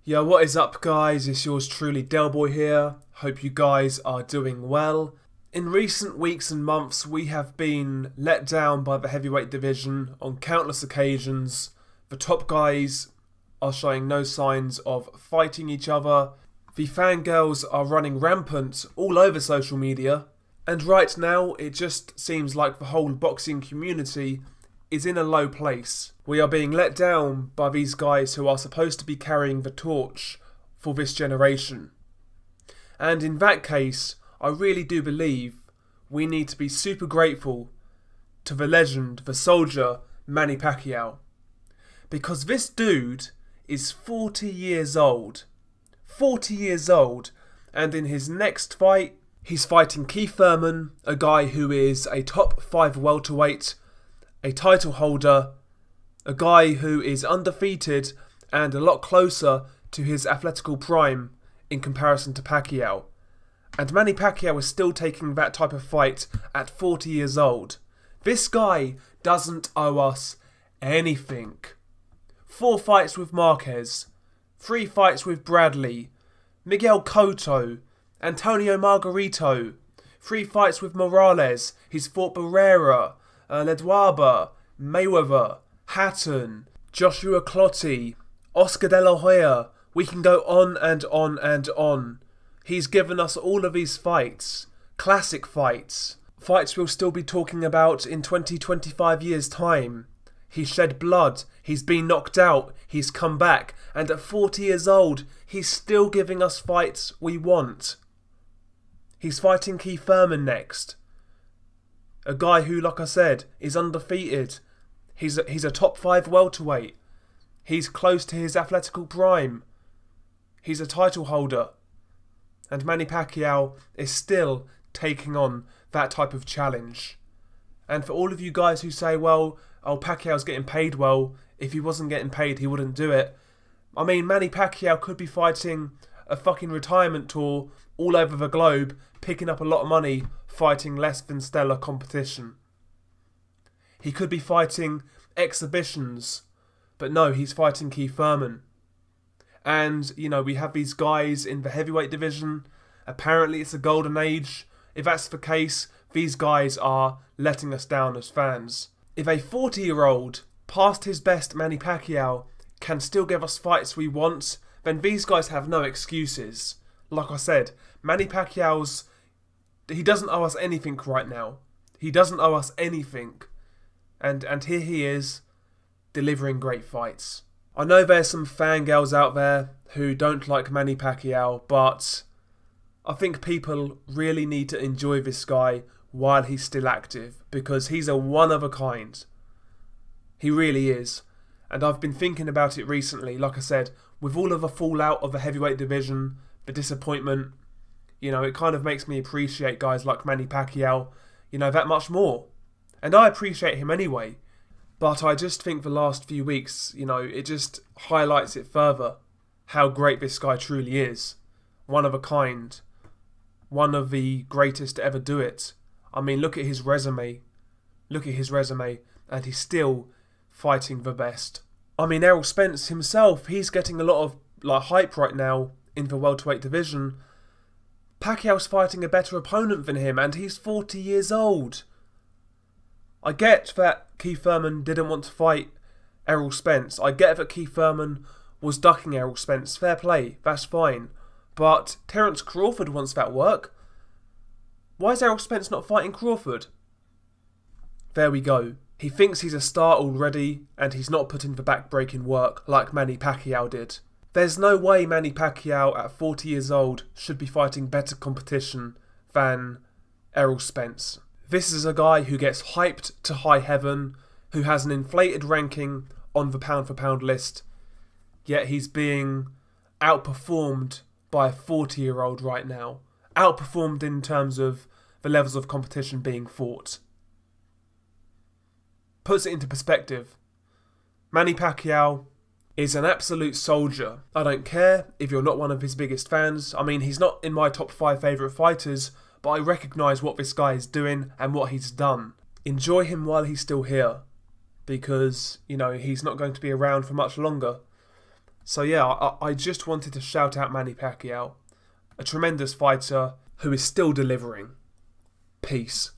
Yo, what is up guys? It's yours truly Delboy here. Hope you guys are doing well. In recent weeks and months we have been let down by the heavyweight division on countless occasions. The top guys are showing no signs of fighting each other. The fangirls are running rampant all over social media. And right now it just seems like the whole boxing community is in a low place. We are being let down by these guys who are supposed to be carrying the torch for this generation. And in that case, I really do believe we need to be super grateful to the legend, the soldier, Manny Pacquiao. Because this dude is 40 years old. 40 years old. And in his next fight, he's fighting Keith Thurman, a guy who is a top 5 welterweight, a title holder, a guy who is undefeated and a lot closer to his athletical prime in comparison to Pacquiao. And Manny Pacquiao is still taking that type of fight at 40 years old. This guy doesn't owe us anything. 4 fights with Marquez, 3 fights with Bradley, Miguel Cotto, Antonio Margarito, 3 fights with Morales, he's fought Barrera, Ledwaba, Mayweather, Hatton, Joshua Clottey, Oscar De La Hoya. We can go on and on and on. He's given us all of these fights. Classic fights. Fights we'll still be talking about in 20-25 years' time. He's shed blood. He's been knocked out. He's come back. And at 40 years old, he's still giving us fights we want. He's fighting Keith Thurman next. A guy who, like I said, is undefeated. He's a top 5 welterweight. He's close to his athletical prime. He's a title holder. And Manny Pacquiao is still taking on that type of challenge. And for all of you guys who say, well, Pacquiao's getting paid well. If he wasn't getting paid, he wouldn't do it. I mean, Manny Pacquiao could be fighting a fucking retirement tour all over the globe, picking up a lot of money, fighting less than stellar competition. He could be fighting exhibitions, but no, he's fighting Keith Thurman. And, you know, we have these guys in the heavyweight division. Apparently it's a golden age. If that's the case, these guys are letting us down as fans. If a 40-year-old, past his best Manny Pacquiao, can still give us fights we want, then these guys have no excuses. Like I said, Manny Pacquiao's, he doesn't owe us anything right now. He doesn't owe us anything. And here he is, delivering great fights. I know there's some fangirls out there who don't like Manny Pacquiao, but I think people really need to enjoy this guy while he's still active, because he's a one of a kind. He really is. And I've been thinking about it recently, like I said, with all of the fallout of the heavyweight division, the disappointment, you know, it kind of makes me appreciate guys like Manny Pacquiao, you know, that much more. And I appreciate him anyway. But I just think the last few weeks, you know, it just highlights it further how great this guy truly is. One of a kind. One of the greatest to ever do it. I mean, look at his resume. Look at his resume. And he's still fighting the best. I mean, Errol Spence himself, he's getting a lot of hype right now in the welterweight division. Pacquiao's fighting a better opponent than him, and he's 40 years old. I get that Keith Thurman didn't want to fight Errol Spence. I get that Keith Thurman was ducking Errol Spence. Fair play, that's fine. But Terence Crawford wants that work. Why is Errol Spence not fighting Crawford? There we go. He thinks he's a star already, and he's not putting the back-breaking work like Manny Pacquiao did. There's no way Manny Pacquiao at 40 years old should be fighting better competition than Errol Spence. This is a guy who gets hyped to high heaven, who has an inflated ranking on the pound-for-pound list, yet he's being outperformed by a 40-year-old right now. Outperformed in terms of the levels of competition being fought. Puts it into perspective. Manny Pacquiao is an absolute soldier. I don't care if you're not one of his biggest fans. I mean, he's not in my top 5 favourite fighters, but I recognise what this guy is doing and what he's done. Enjoy him while he's still here, because, you know, he's not going to be around for much longer. So yeah, I just wanted to shout out Manny Pacquiao, a tremendous fighter who is still delivering. Peace.